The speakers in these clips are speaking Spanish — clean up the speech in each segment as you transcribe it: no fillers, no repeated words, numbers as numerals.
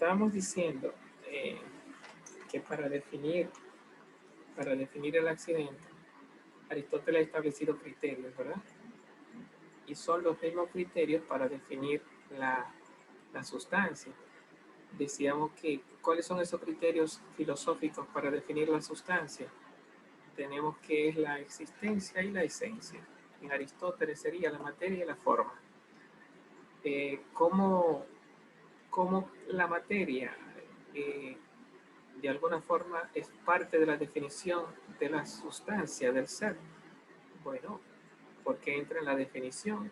estábamos diciendo que para definir el accidente, Aristóteles ha establecido criterios, ¿verdad? Y son los mismos criterios para definir la sustancia. Decíamos que, ¿cuáles son esos criterios filosóficos para definir la sustancia? Tenemos que es la existencia y la esencia. En Aristóteles sería la materia y la forma. ¿Cómo la materia de alguna forma es parte de la definición de la sustancia del ser? Bueno, porque entra en la definición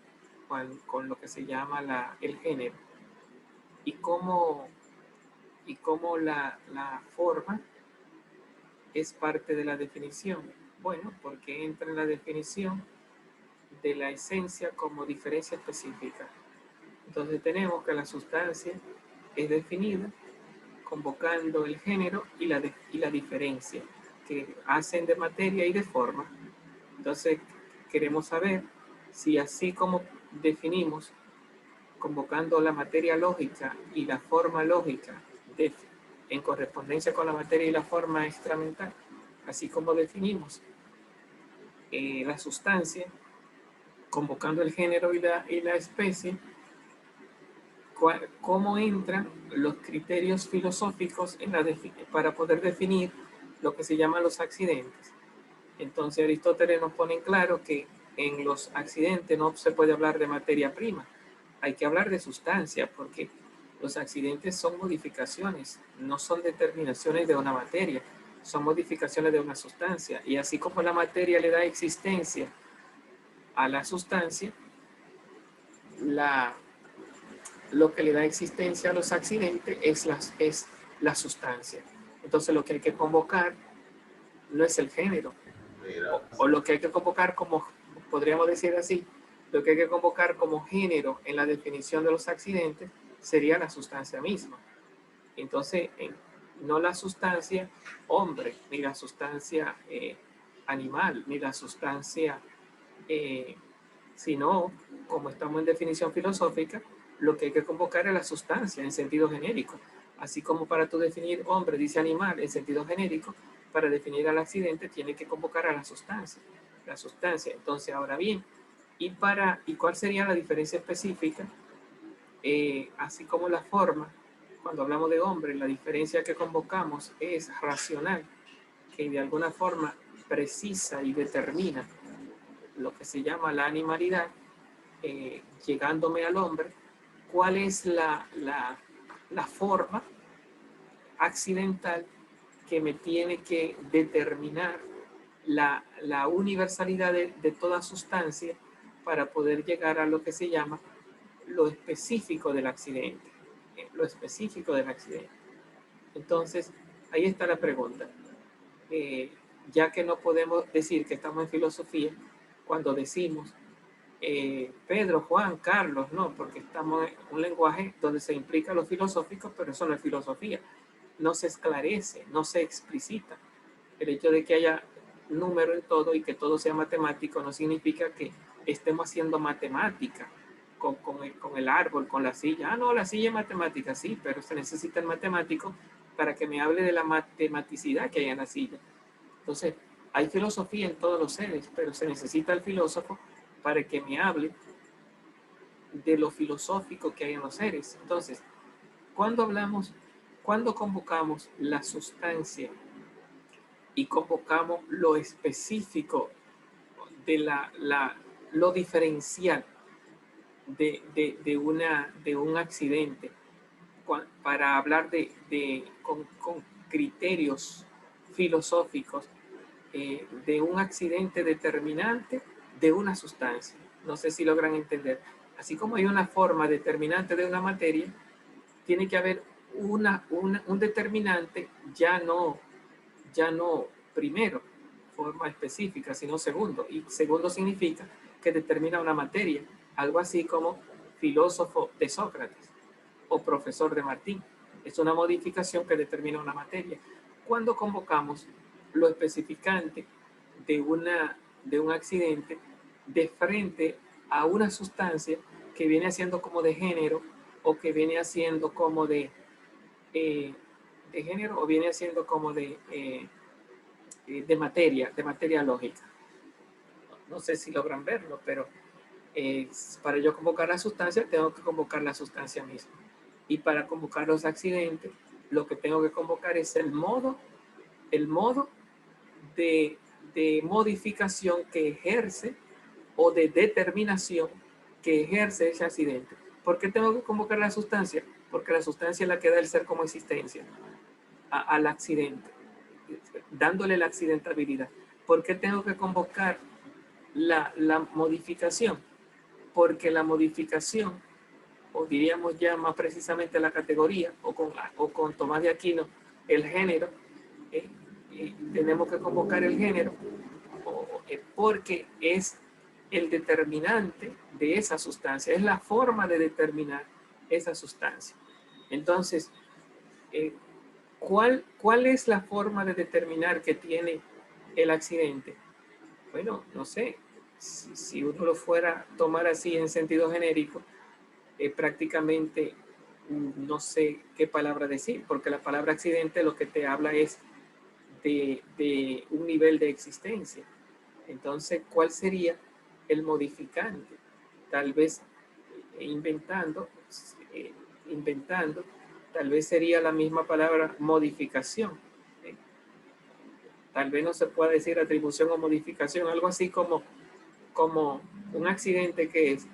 con lo que se llama el género. Y cómo la forma es parte de la definición. Bueno, porque entra en la definición de la esencia como diferencia específica. Entonces tenemos que la sustancia es definida convocando el género y la diferencia, que hacen de materia y de forma. Entonces queremos saber si así como definimos convocando la materia lógica y la forma lógica en correspondencia con la materia y la forma extramental, así como definimos la sustancia, convocando el género y la especie, cómo entran los criterios filosóficos para poder definir lo que se llaman los accidentes. Entonces Aristóteles nos pone en claro que en los accidentes no se puede hablar de materia prima, hay que hablar de sustancia, porque los accidentes son modificaciones, no son determinaciones de una materia, son modificaciones de una sustancia. Y así como la materia le da existencia a la sustancia, lo que le da existencia a los accidentes es la sustancia. Entonces lo que hay que convocar no es el género, o lo que hay que convocar como, podríamos decir así, lo que hay que convocar como género en la definición de los accidentes sería la sustancia misma. Entonces, no la sustancia hombre, ni la sustancia animal, ni la sustancia, sino, como estamos en definición filosófica, lo que hay que convocar es la sustancia en sentido genérico. Así como para tú definir hombre, dice animal en sentido genérico, para definir al accidente tiene que convocar a la sustancia. La sustancia. Entonces, ahora bien, ¿y cuál sería la diferencia específica? Así como la forma, cuando hablamos de hombre, la diferencia que convocamos es racional, que de alguna forma precisa y determina lo que se llama la animalidad, llegándome al hombre, cuál es la forma accidental que me tiene que determinar la universalidad de toda sustancia para poder llegar a lo que se llama lo específico del accidente. Lo específico del accidente. Entonces, ahí está la pregunta. Ya que no podemos decir que estamos en filosofía, cuando decimos Pedro, Juan, Carlos, no, porque estamos en un lenguaje donde se implica lo filosófico, pero eso no es filosofía. No se esclarece, no se explicita. El hecho de que haya número en todo y que todo sea matemático no significa que estemos haciendo matemática con el árbol, con la silla. Ah, no, la silla es matemática, sí, pero se necesita el matemático para que me hable de la matematicidad que hay en la silla. Entonces, hay filosofía en todos los seres, pero se necesita el filósofo para que me hable de lo filosófico que hay en los seres. Entonces, cuando convocamos la sustancia y convocamos lo específico de lo diferencial de un accidente, para hablar con criterios filosóficos de un accidente determinante de una sustancia. No sé si logran entender. Así como hay una forma determinante de una materia, tiene que haber un determinante ya no primero, forma específica, sino segundo. Y segundo significa que determina una materia. Algo así como filósofo de Sócrates o profesor de Martín. Es una modificación que determina una materia. Cuando convocamos lo especificante de un accidente de frente a una sustancia que viene haciendo como de género o que viene haciendo como de eh, de género o viene siendo como de materia lógica. No sé si logran verlo, pero para yo convocar la sustancia, tengo que convocar la sustancia misma. Y para convocar los accidentes, lo que tengo que convocar es el modo de, de modificación que ejerce o de determinación que ejerce ese accidente. ¿Por qué tengo que convocar la sustancia? Porque la sustancia es la que da el ser como existencia al accidente, dándole la accidentabilidad. ¿Por qué tengo que convocar la modificación? Porque la modificación, o diríamos ya más precisamente la categoría, o con Tomás de Aquino, el género, tenemos que convocar el género porque es el determinante de esa sustancia, es la forma de determinar esa sustancia. Entonces, ¿cuál es la forma de determinar que tiene el accidente? Bueno, no sé, si uno lo fuera a tomar así en sentido genérico, prácticamente no sé qué palabra decir, porque la palabra accidente lo que te habla es de un nivel de existencia. Entonces, ¿cuál sería el modificante? Tal vez inventando, eh, inventando, tal vez sería la misma palabra modificación. Tal vez no se pueda decir atribución o modificación, algo así como un accidente que es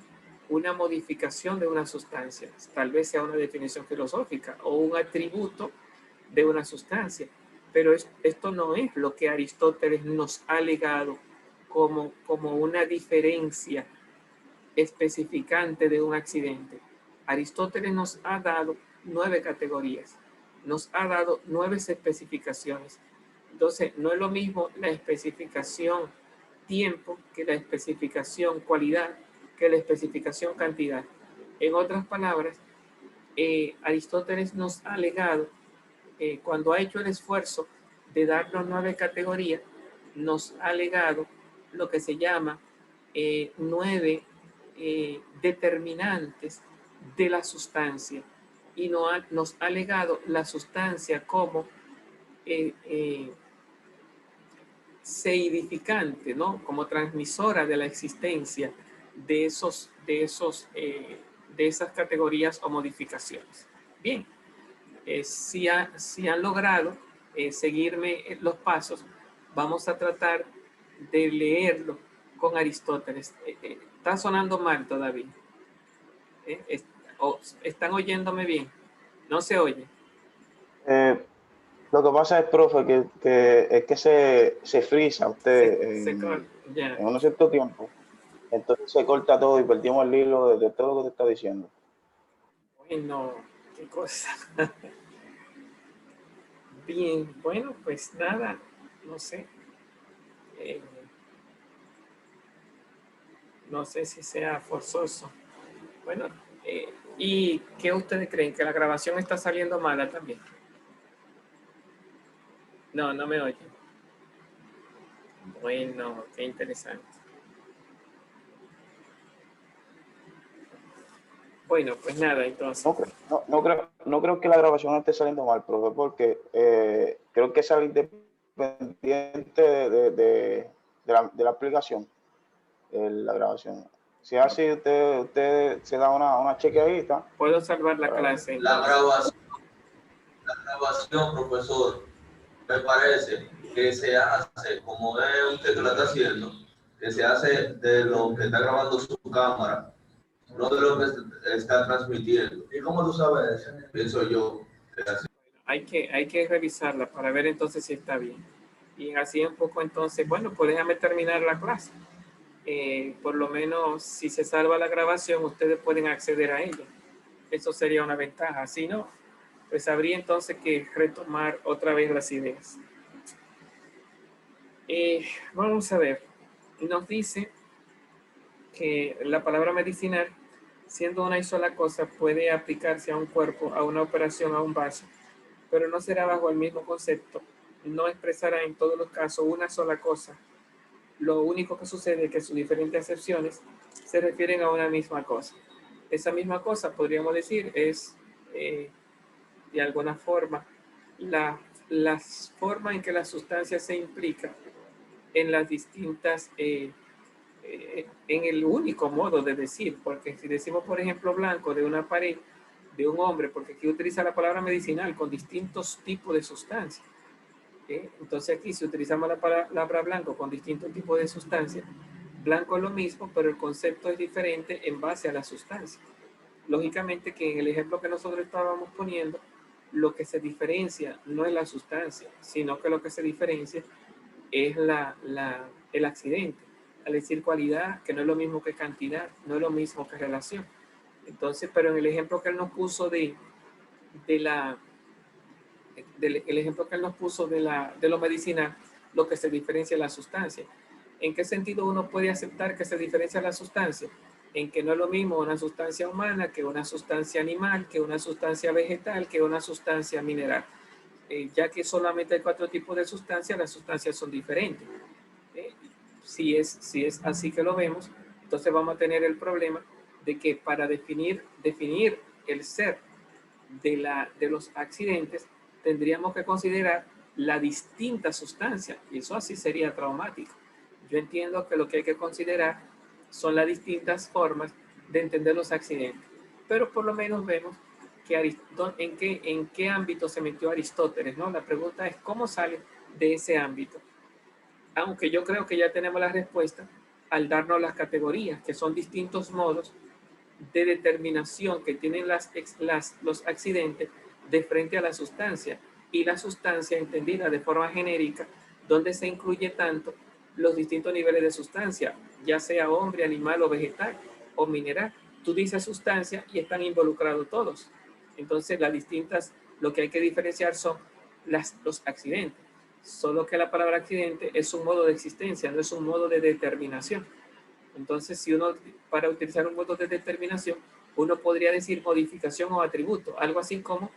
una modificación de una sustancia. Tal vez sea una definición filosófica o un atributo de una sustancia. Pero esto no es lo que Aristóteles nos ha legado como una diferencia especificante de un accidente. Aristóteles nos ha dado 9 categorías, nos ha dado 9 especificaciones. Entonces, no es lo mismo la especificación tiempo que la especificación cualidad, que la especificación cantidad. En otras palabras, Aristóteles nos ha legado, cuando ha hecho el esfuerzo de darnos 9 categorías, nos ha legado lo que se llama 9 determinantes de la sustancia y nos ha legado la sustancia como seidificante, ¿no? Como transmisora de la existencia de esas categorías o modificaciones. Bien, si han logrado seguirme los pasos, vamos a tratar de leerlo con Aristóteles. Está sonando mal todavía. ¿Están oyéndome bien? ¿No se oye? Eh, lo que pasa es, profe, es que se frisa usted Ya. en un cierto tiempo. Entonces se corta todo y perdimos el hilo de todo lo que te está diciendo. Bueno, qué cosa. Bien, bueno, pues nada, no sé. Eh, no sé si sea forzoso. Bueno, ¿y qué ustedes creen? ¿Que la grabación está saliendo mala también? No, no me oyen. Bueno, qué interesante. Bueno, pues nada, entonces. No creo que la grabación esté saliendo mal, profe, porque creo que sale independiente de la aplicación, la grabación. Si es así, usted se da una chequeadita. Puedo salvar la clase. La grabación, profesor, me parece que se hace, como es usted que la está haciendo, que se hace de lo que está grabando su cámara, no de lo que está transmitiendo. ¿Y cómo tú sabes eso? Pienso yo. Hay que revisarla para ver entonces si está bien. Y así un poco entonces, bueno, pues déjame terminar la clase. Por lo menos si se salva la grabación, ustedes pueden acceder a ella. Eso sería una ventaja. Si no, pues habría entonces que retomar otra vez las ideas. Vamos a ver. Nos dice que la palabra medicinal, siendo una y sola cosa, puede aplicarse a un cuerpo, a una operación, a un vaso, pero no será bajo el mismo concepto. No expresará en todos los casos una sola cosa. Lo único que sucede es que sus diferentes acepciones se refieren a una misma cosa. Esa misma cosa, podríamos decir, es de alguna forma las formas en que la sustancia se implica en las distintas, en el único modo de decir, porque si decimos, por ejemplo, blanco de una pared de un hombre, porque aquí utiliza la palabra medicinal con distintos tipos de sustancias. Entonces aquí si utilizamos la palabra blanco con distintos tipos de sustancias, blanco es lo mismo, pero el concepto es diferente en base a la sustancia. Lógicamente que en el ejemplo que nosotros estábamos poniendo, lo que se diferencia no es la sustancia, sino que lo que se diferencia es el accidente. Al decir cualidad, que no es lo mismo que cantidad, no es lo mismo que relación. Entonces, pero en el ejemplo que él nos puso el ejemplo que él nos puso de lo medicinal, lo que se diferencia es la sustancia. ¿En qué sentido uno puede aceptar que se diferencia la sustancia? En que no es lo mismo una sustancia humana que una sustancia animal, que una sustancia vegetal, que una sustancia mineral. Ya que solamente hay 4 tipos de sustancias, las sustancias son diferentes. Si es así que lo vemos, entonces vamos a tener el problema de que para definir el ser de los accidentes, tendríamos que considerar la distinta sustancia, y eso así sería traumático. Yo entiendo que lo que hay que considerar son las distintas formas de entender los accidentes, pero por lo menos vemos que en qué ámbito se metió Aristóteles, ¿no? La pregunta es cómo sale de ese ámbito. Aunque yo creo que ya tenemos la respuesta al darnos las categorías, que son distintos modos de determinación que tienen los accidentes de frente a la sustancia, y la sustancia entendida de forma genérica, donde se incluye tanto los distintos niveles de sustancia, ya sea hombre, animal o vegetal o mineral. Tú dices sustancia y están involucrados todos. Entonces lo que hay que diferenciar son los accidentes. Solo que la palabra accidente es un modo de existencia, no es un modo de determinación. Entonces, para utilizar un modo de determinación, uno podría decir modificación o atributo, algo así como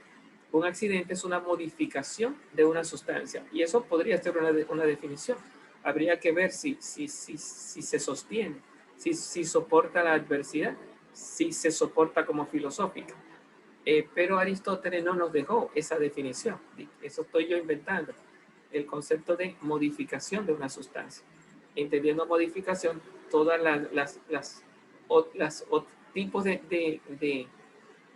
un accidente es una modificación de una sustancia, y eso podría ser una definición. Habría que ver si se sostiene, si soporta la adversidad, si se soporta como filosófica. Pero Aristóteles no nos dejó esa definición, eso estoy yo inventando, el concepto de modificación de una sustancia. Entendiendo modificación, todas las tipos de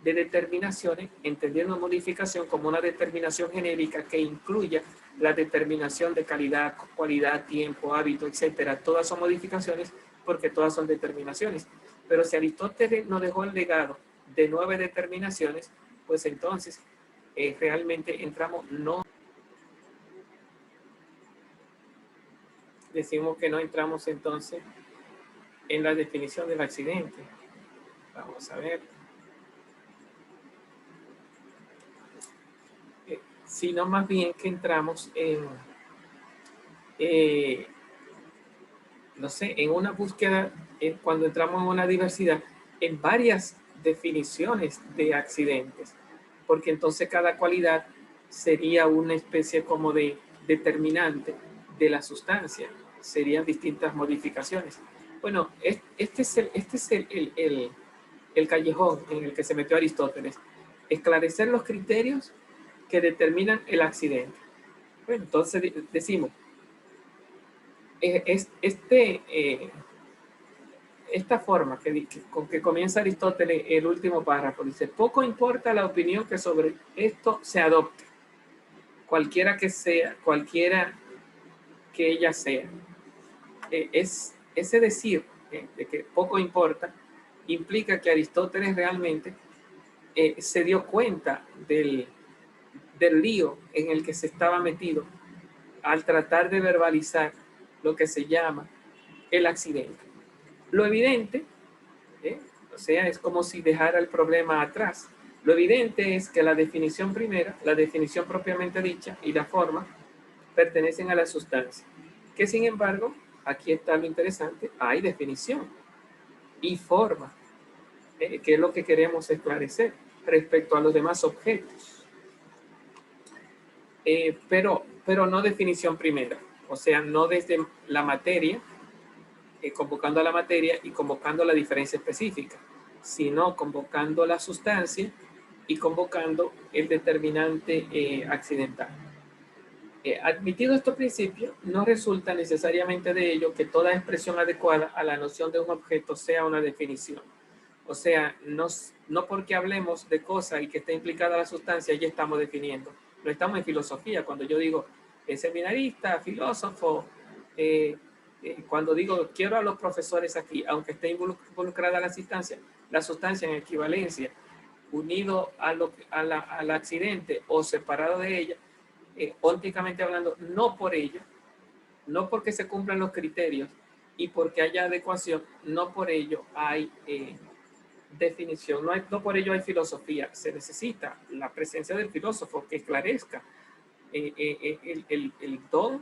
determinaciones, entendiendo modificación como una determinación genérica que incluya la determinación de calidad, cualidad, tiempo, hábito, etcétera. Todas son modificaciones porque todas son determinaciones. Pero si Aristóteles nos dejó el legado de 9 determinaciones, pues entonces realmente decimos que no entramos entonces en la definición del accidente. Vamos a ver. Sino más bien que entramos en una búsqueda, cuando entramos en una diversidad, en varias definiciones de accidentes, porque entonces cada cualidad sería una especie como de determinante de la sustancia, serían distintas modificaciones. Bueno, este es el callejón en el que se metió Aristóteles, esclarecer los criterios que determinan el accidente. Bueno, entonces decimos, esta forma con que comienza Aristóteles el último párrafo, dice, poco importa la opinión que sobre esto se adopte, cualquiera que ella sea. Ese decir de que poco importa implica que Aristóteles realmente se dio cuenta del lío en el que se estaba metido al tratar de verbalizar lo que se llama el accidente. Lo evidente, o sea, es como si dejara el problema atrás. Lo evidente es que la definición primera, la definición propiamente dicha y la forma pertenecen a la sustancia. Que sin embargo, aquí está lo interesante, hay definición y forma, que es lo que queremos esclarecer respecto a los demás objetos. Pero no definición primera, o sea, no desde la materia, convocando a la materia y convocando la diferencia específica, sino convocando la sustancia y convocando el determinante accidental. Admitido estos principios, no resulta necesariamente de ello que toda expresión adecuada a la noción de un objeto sea una definición. O sea, no porque hablemos de cosas y que esté implicada la sustancia, ya estamos definiendo. No estamos en filosofía. Cuando yo digo seminarista, filósofo, cuando digo quiero a los profesores aquí, aunque esté involucrada la sustancia en equivalencia, unido al accidente o separado de ella, ópticamente hablando, no por ello, no porque se cumplan los criterios y porque haya adecuación, no por ello hay definición, no por ello hay filosofía. Se necesita la presencia del filósofo que esclarezca el don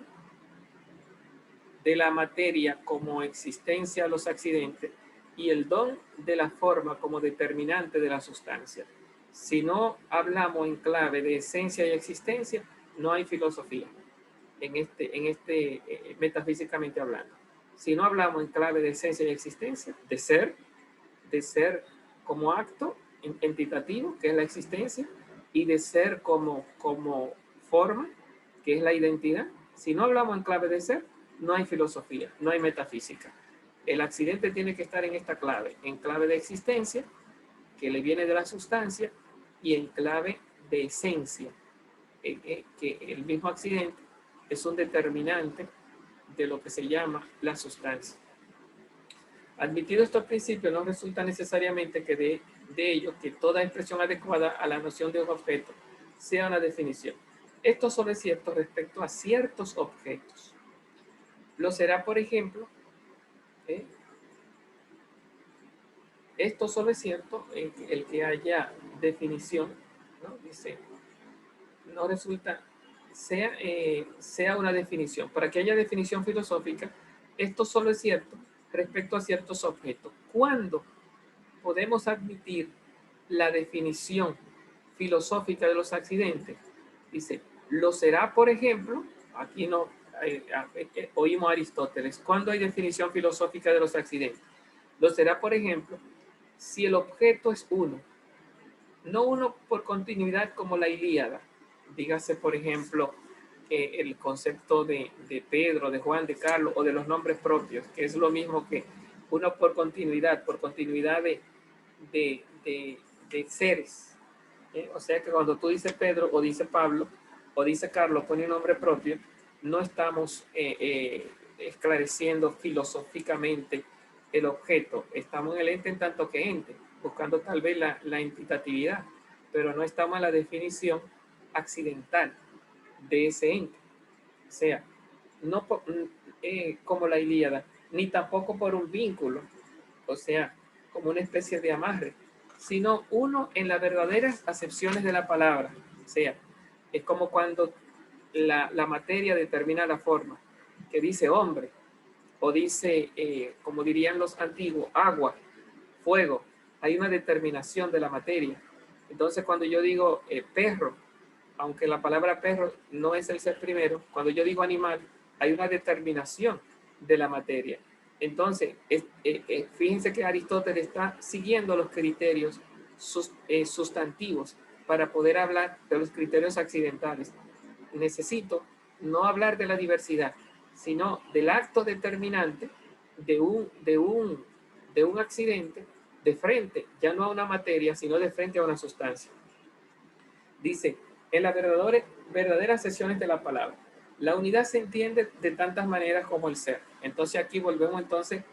de la materia como existencia a los accidentes y el don de la forma como determinante de la sustancia. Si no hablamos en clave de esencia y existencia, no hay filosofía metafísicamente hablando. Si no hablamos en clave de esencia y existencia, de ser como acto entitativo, que es la existencia, y de ser como forma, que es la identidad. Si no hablamos en clave de ser, no hay filosofía, no hay metafísica. El accidente tiene que estar en esta clave, en clave de existencia, que le viene de la sustancia, y en clave de esencia, que el mismo accidente es un determinante de lo que se llama la sustancia. Admitido estos principios, no resulta necesariamente que de ello que toda expresión adecuada a la noción de un objeto sea una definición. Esto solo es cierto respecto a ciertos objetos. Lo será, por ejemplo, esto solo es cierto en el que haya definición, ¿no? Dice, no resulta, sea una definición. Para que haya definición filosófica, esto solo es cierto respecto a ciertos objetos. ¿Cuándo podemos admitir la definición filosófica de los accidentes? Dice, lo será, por ejemplo, aquí no oímos a Aristóteles, ¿cuándo hay definición filosófica de los accidentes? Lo será, por ejemplo, si el objeto es uno, no uno por continuidad como la Ilíada, dígase, por ejemplo, el concepto de Pedro, de Juan, de Carlos o de los nombres propios, que es lo mismo que uno por continuidad de seres. O sea que cuando tú dices Pedro o dice Pablo o dice Carlos, pone un nombre propio, no estamos esclareciendo filosóficamente el objeto, estamos en el ente en tanto que ente, buscando tal vez la entitatividad, pero no estamos en la definición accidental de ese ente. O sea, no como la Ilíada, ni tampoco por un vínculo, o sea, como una especie de amarre, sino uno en las verdaderas acepciones de la palabra. O sea, es como cuando la materia determina la forma, que dice hombre, o dice, como dirían los antiguos, agua, fuego. Hay una determinación de la materia. Entonces, cuando yo digo perro, aunque la palabra perro no es el ser primero, cuando yo digo animal, hay una determinación de la materia. Entonces, fíjense que Aristóteles está siguiendo los criterios sustantivos para poder hablar de los criterios accidentales. Necesito no hablar de la diversidad, sino del acto determinante de un accidente de frente, ya no a una materia, sino de frente a una sustancia. Dice, en las verdaderas sesiones de la palabra, la unidad se entiende de tantas maneras como el ser. Entonces aquí volvemos entonces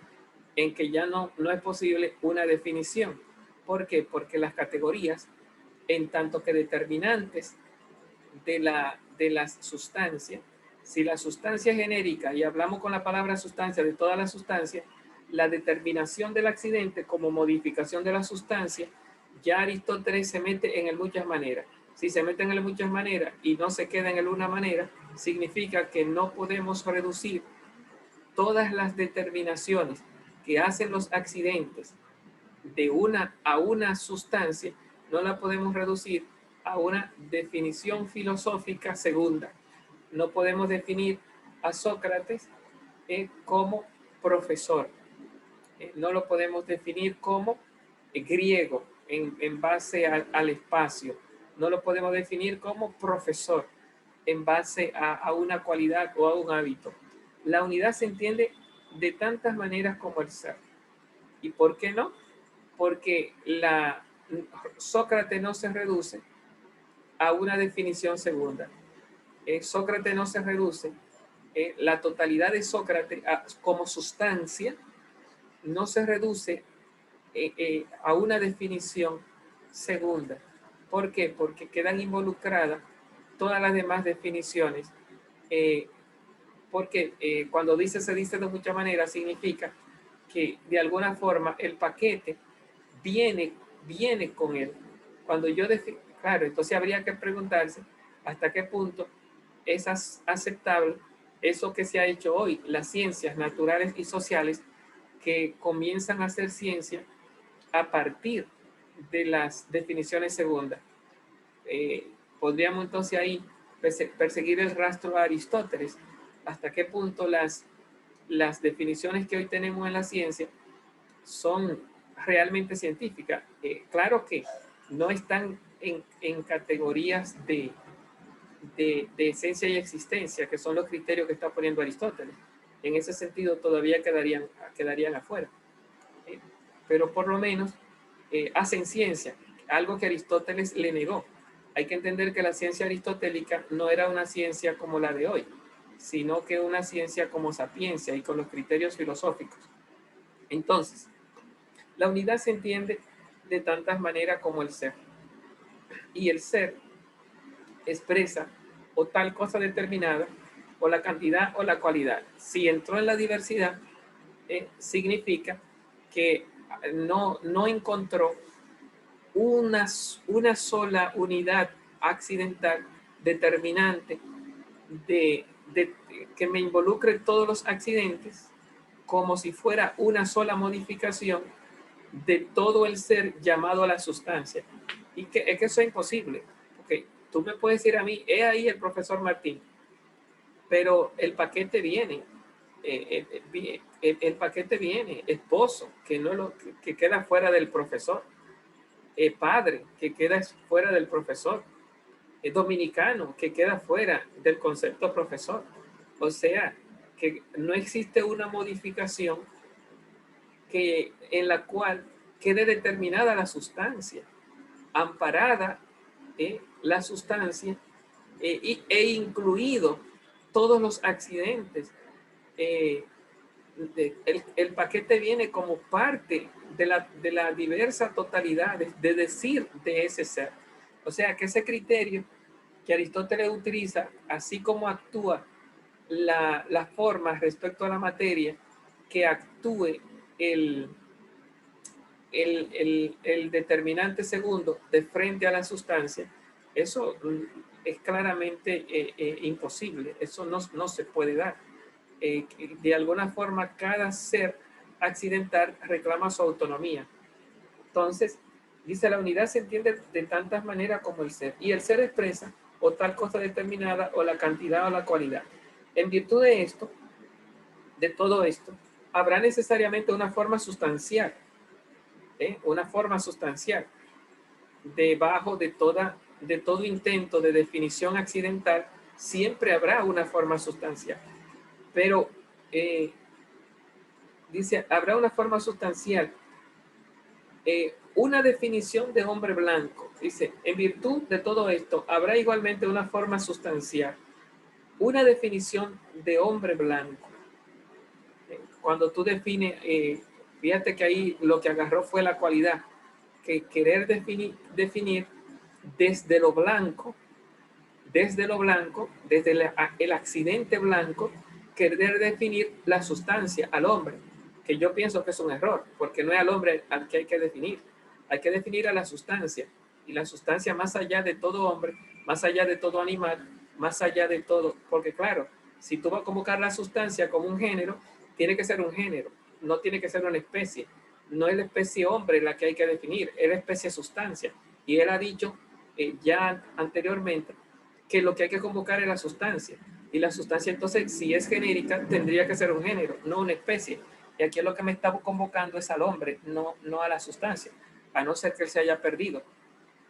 en que ya no es posible una definición. ¿Por qué? Porque las categorías, en tanto que determinantes de las sustancias, si la sustancia es genérica y hablamos con la palabra sustancia de todas las sustancias, la determinación del accidente como modificación de la sustancia, ya Aristóteles se mete en el muchas maneras. Si se mete en el muchas maneras y no se queda en el una manera, significa que no podemos reducir todas las determinaciones que hacen los accidentes de una a una sustancia, no la podemos reducir a una definición filosófica segunda. No podemos definir a Sócrates como profesor. No lo podemos definir como griego. en base al espacio. No lo podemos definir como profesor en base a una cualidad o a un hábito. La unidad se entiende de tantas maneras como el ser. ¿Y por qué no? Porque Sócrates no se reduce a una definición segunda. Sócrates no se reduce, la totalidad de Sócrates como sustancia no se reduce a una definición segunda. ¿Por qué? Porque quedan involucradas todas las demás definiciones. Porque cuando se dice de muchas maneras, significa que de alguna forma el paquete viene con él. Cuando yo claro, entonces habría que preguntarse hasta qué punto es aceptable eso que se ha hecho hoy, las ciencias naturales y sociales que comienzan a hacer ciencia a partir de las definiciones segundas. Podríamos entonces ahí perseguir el rastro a Aristóteles, hasta qué punto las definiciones que hoy tenemos en la ciencia son realmente científicas. Claro que no están en categorías de esencia y existencia, que son los criterios que está poniendo Aristóteles. En ese sentido todavía quedarían afuera. Pero por lo menos hacen ciencia, algo que Aristóteles le negó. Hay que entender que la ciencia aristotélica no era una ciencia como la de hoy, sino que una ciencia como sapiencia y con los criterios filosóficos. Entonces, la unidad se entiende de tantas maneras como el ser. Y el ser expresa o tal cosa determinada, o la cantidad o la cualidad. Si entró en la diversidad, significa que no encontró una sola unidad accidental determinante que me involucre todos los accidentes como si fuera una sola modificación de todo el ser llamado a la sustancia. Y es que eso es imposible. Okay. Tú me puedes decir a mí, ahí el profesor Martín, pero el paquete viene. El paquete viene, esposo, que queda fuera del profesor, padre, que queda fuera del profesor, dominicano, que queda fuera del concepto profesor. O sea, que no existe una modificación en la cual quede determinada la sustancia, amparada la sustancia e incluido todos los accidentes. El paquete viene como parte de la diversa totalidad de decir de ese ser. O sea que ese criterio que Aristóteles utiliza, así como actúa la forma respecto a la materia, que actúe el determinante segundo de frente a la sustancia, eso es claramente imposible, eso no se puede dar. De alguna forma, cada ser accidental reclama su autonomía. Entonces, dice, la unidad se entiende de tantas maneras como el ser, y el ser expresa o tal cosa determinada, o la cantidad o la cualidad. En virtud de esto, de todo esto, habrá necesariamente una forma sustancial, una forma sustancial, debajo de todo intento de definición accidental, siempre habrá una forma sustancial. Pero, dice, habrá una forma sustancial, una definición de hombre blanco. Dice, en virtud de todo esto, habrá igualmente una forma sustancial, una definición de hombre blanco. Cuando tú defines, fíjate que ahí lo que agarró fue la cualidad, que querer definir desde lo blanco, desde el accidente blanco, querer definir la sustancia al hombre, que yo pienso que es un error, porque no es al hombre al que hay que definir a la sustancia, y la sustancia más allá de todo hombre, más allá de todo animal, más allá de todo, porque claro, si tú vas a convocar la sustancia como un género, tiene que ser un género, no tiene que ser una especie. No es la especie hombre la que hay que definir, es la especie sustancia. Y él ha dicho ya anteriormente que lo que hay que convocar es la sustancia. Y la sustancia, entonces, si es genérica, tendría que ser un género, no una especie. Y aquí lo que me está convocando es al hombre, no a la sustancia. a no ser que él se haya perdido,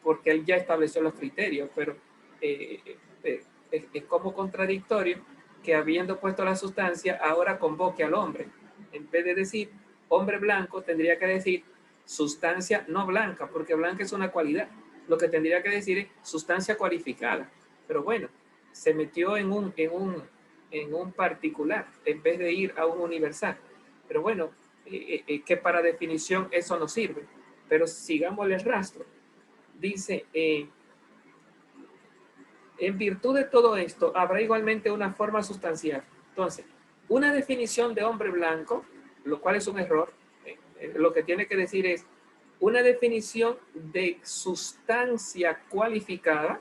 porque él ya estableció los criterios, pero es como contradictorio que habiendo puesto la sustancia, ahora convoque al hombre. En vez de decir hombre blanco, tendría que decir sustancia no blanca, porque blanca es una cualidad. Lo que tendría que decir es sustancia cualificada. Pero bueno, se metió en un particular en vez de ir a un universal. Pero bueno, que para definición eso no sirve. Pero sigamos el rastro. Dice, en virtud de todo esto, habrá igualmente una forma sustancial. Entonces, una definición de hombre blanco, lo cual es un error, lo que tiene que decir es una definición de sustancia cualificada,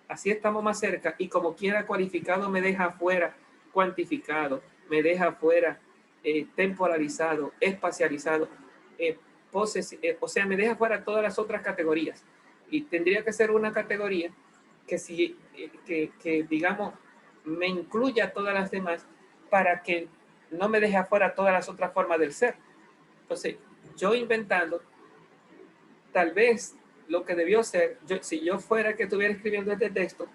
así estamos más cerca, y como quiera cualificado me deja fuera cuantificado, me deja fuera temporalizado, espacializado, o sea, me deja fuera todas las otras categorías. Y tendría que ser una categoría que, si, que digamos, me incluya todas las demás para que no me deje afuera todas las otras formas del ser. Entonces, yo inventando, tal vez lo que debió ser, si yo fuera que estuviera escribiendo este texto,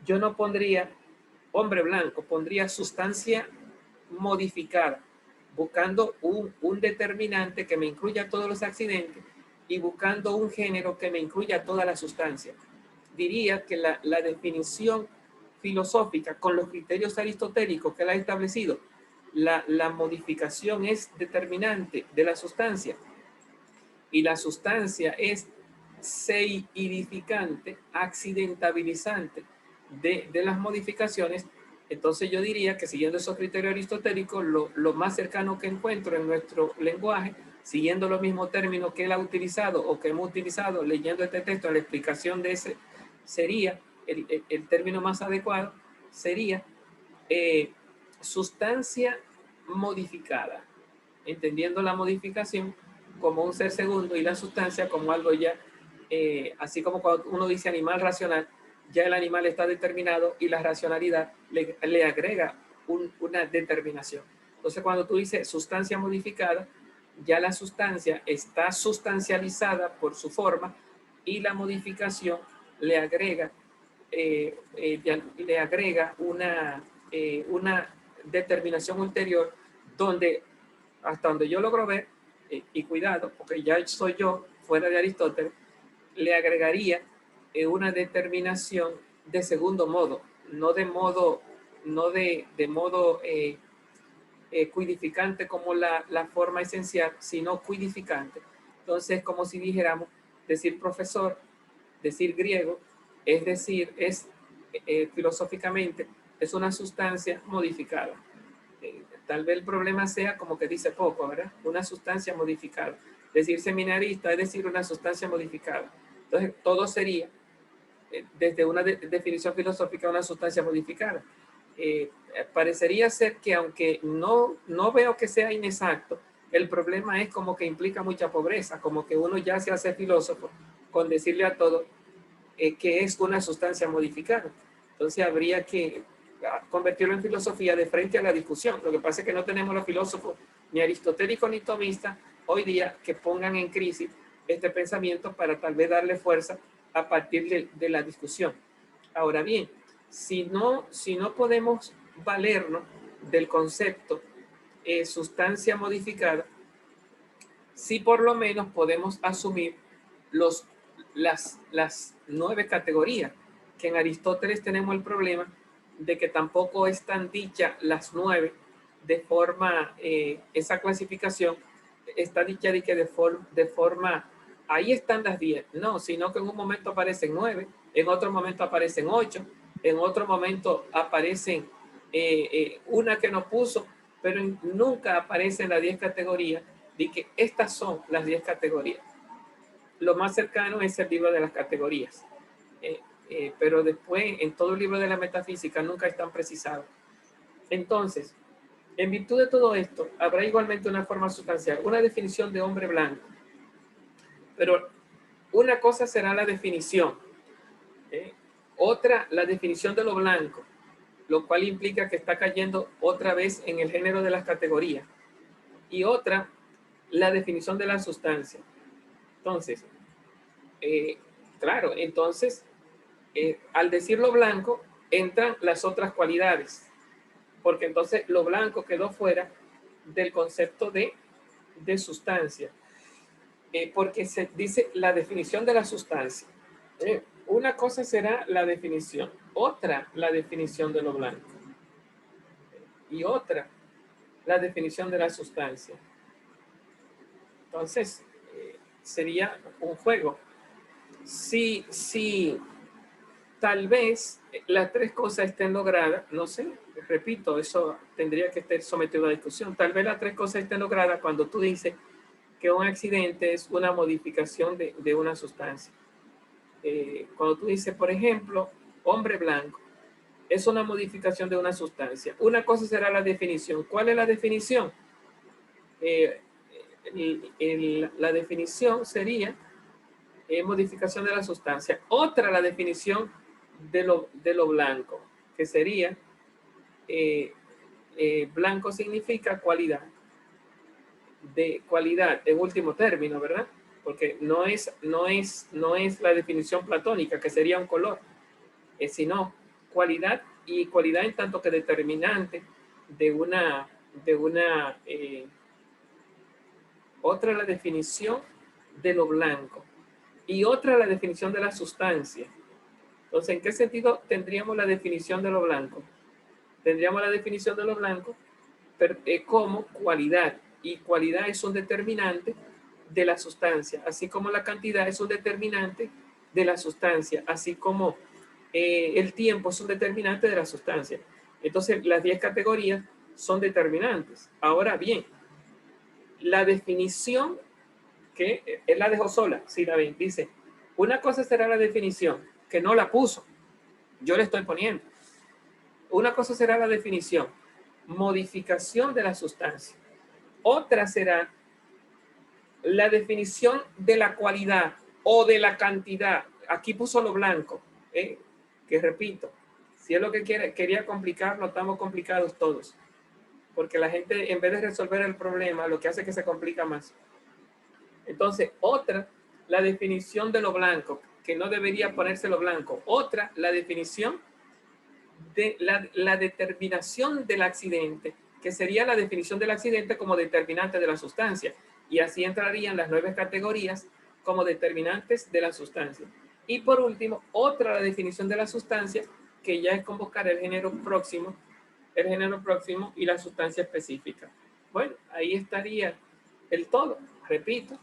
yo no pondría hombre blanco, pondría sustancia modificada, buscando un determinante que me incluya todos los accidentes y buscando un género que me incluya toda la sustancia. Diría que la definición filosófica con los criterios aristotélicos que él ha establecido, la modificación es determinante de la sustancia y la sustancia es seidificante, accidentabilizante de las modificaciones. Entonces yo diría que siguiendo esos criterios aristotélicos, lo más cercano que encuentro en nuestro lenguaje, siguiendo los mismos términos que él ha utilizado o que hemos utilizado leyendo este texto, la explicación de ese sería, el término más adecuado sería sustancia modificada, entendiendo la modificación como un ser segundo y la sustancia como algo ya, así como cuando uno dice animal racional, ya el animal está determinado y la racionalidad le agrega una determinación. Entonces, cuando tú dices sustancia modificada, ya la sustancia está sustancializada por su forma y la modificación le agrega, una determinación ulterior donde, hasta donde yo logro ver, y cuidado, porque ya soy yo fuera de Aristóteles, le agregaría una determinación de segundo modo, no de modo cuidificante como la forma esencial, sino cuidificante. Entonces, como si dijéramos, decir profesor, decir griego, es decir, filosóficamente, es una sustancia modificada. Tal vez el problema sea como que dice poco, ¿verdad? Una sustancia modificada. Decir seminarista es decir una sustancia modificada. Entonces, todo sería, desde una definición filosófica, una sustancia modificada. Parecería ser que, aunque no veo que sea inexacto, el problema es como que implica mucha pobreza, como que uno ya se hace filósofo con decirle a todo que es una sustancia modificada. Entonces habría que convertirlo en filosofía de frente a la discusión. Lo que pasa es que no tenemos los filósofos ni aristotélicos ni tomistas hoy día que pongan en crisis este pensamiento para tal vez darle fuerza a partir de la discusión. Ahora bien, si no podemos valernos del concepto sustancia modificada, sí por lo menos podemos asumir las 9 categorías, que en Aristóteles tenemos el problema de que tampoco están dichas las 9 de forma, esa clasificación está dicha de que de forma, ahí están las 10, no, sino que en un momento aparecen 9, en otro momento aparecen 8, en otro momento aparecen una que no puso, pero nunca aparecen las 10 categorías, de que estas son las 10 categorías. Lo más cercano es el libro de las categorías, pero después en todo el libro de la metafísica nunca están precisados. Entonces, en virtud de todo esto, habrá igualmente una forma sustancial, una definición de hombre blanco. Pero una cosa será la definición, otra la definición de lo blanco, lo cual implica que está cayendo otra vez en el género de las categorías, y otra la definición de la sustancia. Entonces, Claro, entonces, al decir lo blanco, entran las otras cualidades, porque entonces lo blanco quedó fuera del concepto de sustancia, porque se dice la definición de la sustancia. Una cosa será la definición, otra la definición de lo blanco, y otra la definición de la sustancia. Entonces, sería un juego. Si tal vez las tres cosas estén logradas, no sé, repito, eso tendría que estar sometido a discusión. Tal vez las tres cosas estén logradas cuando tú dices que un accidente es una modificación de una sustancia. Cuando tú dices, por ejemplo, hombre blanco, es una modificación de una sustancia. Una cosa será la definición. ¿Cuál es la definición? La definición sería modificación de la sustancia. Otra, la definición de lo blanco, que sería blanco significa cualidad. De cualidad, en último término, ¿verdad? Porque no es la definición platónica, que sería un color, sino cualidad, y cualidad en tanto que determinante de una otra la definición de lo blanco y otra la definición de la sustancia. Entonces, ¿en qué sentido tendríamos la definición de lo blanco? Tendríamos la definición de lo blanco como cualidad, y cualidad es un determinante de la sustancia, así como la cantidad es un determinante de la sustancia, así como el tiempo es un determinante de la sustancia. Entonces, las 10 categorías son determinantes. Ahora bien, la definición, que él la dejó sola, si la ven, dice, una cosa será la definición, que no la puso, yo le estoy poniendo. Una cosa será la definición, modificación de la sustancia. Otra será la definición de la cualidad o de la cantidad. Aquí puso lo blanco, que repito, si es lo que quería complicarlo, estamos complicados todos. Porque la gente, en vez de resolver el problema, lo que hace es que se complica más. Entonces, otra, la definición de lo blanco, que no debería ponerse lo blanco. Otra, la definición de la determinación del accidente, que sería la definición del accidente como determinante de la sustancia. Y así entrarían las 9 categorías como determinantes de la sustancia. Y por último, otra, la definición de la sustancia, que ya es convocar el género próximo y la sustancia específica. Bueno, ahí estaría el todo. Repito,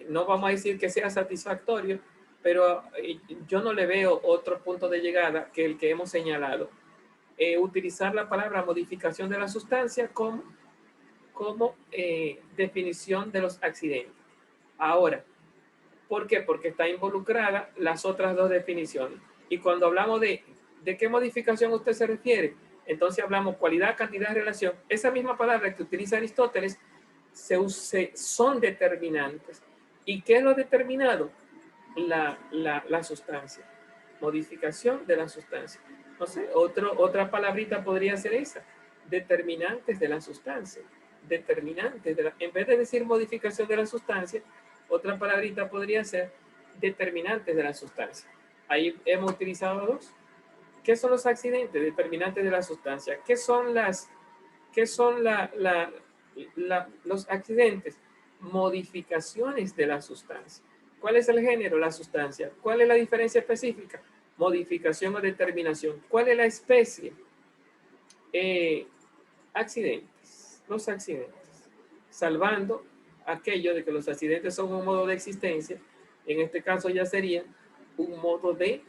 no vamos a decir que sea satisfactorio, pero yo no le veo otro punto de llegada que el que hemos señalado. Utilizar la palabra modificación de la sustancia como definición de los accidentes. Ahora, ¿por qué? Porque está involucrada las otras dos definiciones. Y cuando hablamos de qué modificación usted se refiere, entonces hablamos cualidad, cantidad, relación. Esa misma palabra que utiliza Aristóteles son determinantes. ¿Y qué es lo determinado? La sustancia. Modificación de la sustancia. No sé, otra palabrita podría ser esa. Determinantes de la sustancia. Determinantes en vez de decir modificación de la sustancia, otra palabrita podría ser determinantes de la sustancia. Ahí hemos utilizado dos. ¿Qué son los accidentes? Determinantes de la sustancia. ¿Qué son los accidentes? Modificaciones de la sustancia. ¿Cuál es el género? La sustancia. ¿Cuál es la diferencia específica? Modificación o determinación. ¿Cuál es la especie? Accidentes. Los accidentes. Salvando aquello de que los accidentes son un modo de existencia, en este caso ya sería un modo de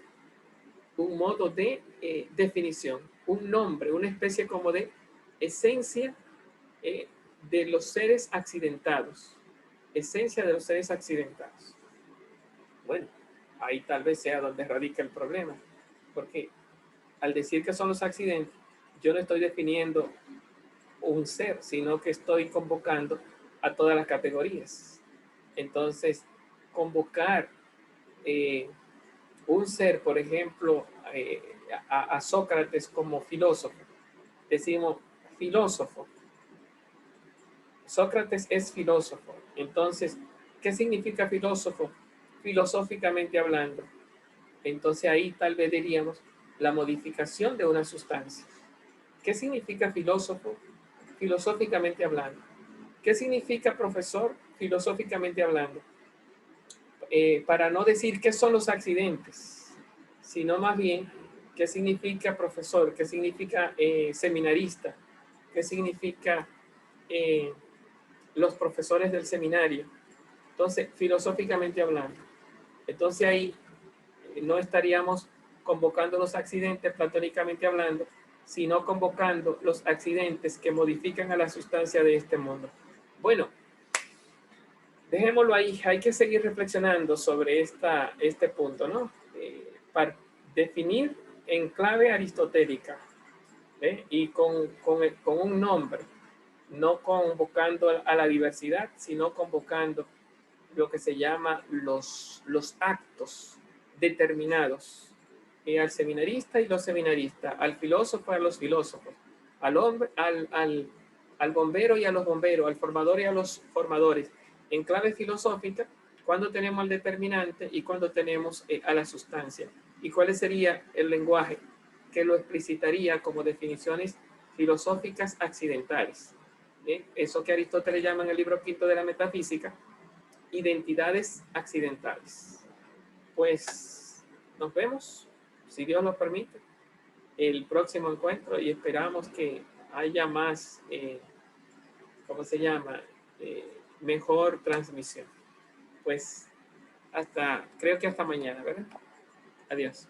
definición, un nombre, una especie como de esencia de los seres accidentados. Esencia de los seres accidentados. Bueno, ahí tal vez sea donde radica el problema, porque al decir que son los accidentes, yo no estoy definiendo un ser, sino que estoy convocando a todas las categorías. Entonces, convocar un ser, por ejemplo, a Sócrates como filósofo, decimos filósofo. Sócrates es filósofo. Entonces, ¿qué significa filósofo? filosóficamente hablando. Entonces ahí tal vez diríamos la modificación de una sustancia. ¿Qué significa filósofo? Filosóficamente hablando. ¿Qué significa profesor? Filosóficamente hablando. Para no decir qué son los accidentes, sino más bien qué significa profesor, qué significa seminarista, qué significa los profesores del seminario. Entonces, filosóficamente hablando. Entonces ahí no estaríamos convocando los accidentes platónicamente hablando, sino convocando los accidentes que modifican a la sustancia de este mundo. Bueno, dejémoslo ahí. Hay que seguir reflexionando sobre este punto, ¿no? Para definir en clave aristotélica, y con un nombre, no convocando a la diversidad, sino convocando lo que se llama los actos determinados, al seminarista y los seminaristas, al filósofo y a los filósofos, al hombre, al bombero y a los bomberos, al formador y a los formadores, en clave filosófica, cuando tenemos el determinante y cuando tenemos a la sustancia. ¿Y cuál sería el lenguaje que lo explicitaría como definiciones filosóficas accidentales? Eso que Aristóteles llama en el libro quinto de la metafísica, identidades accidentales. Pues nos vemos, si Dios lo permite, el próximo encuentro, y esperamos que haya más, ¿cómo se llama? Mejor transmisión. Pues creo que hasta mañana, ¿verdad? Adiós.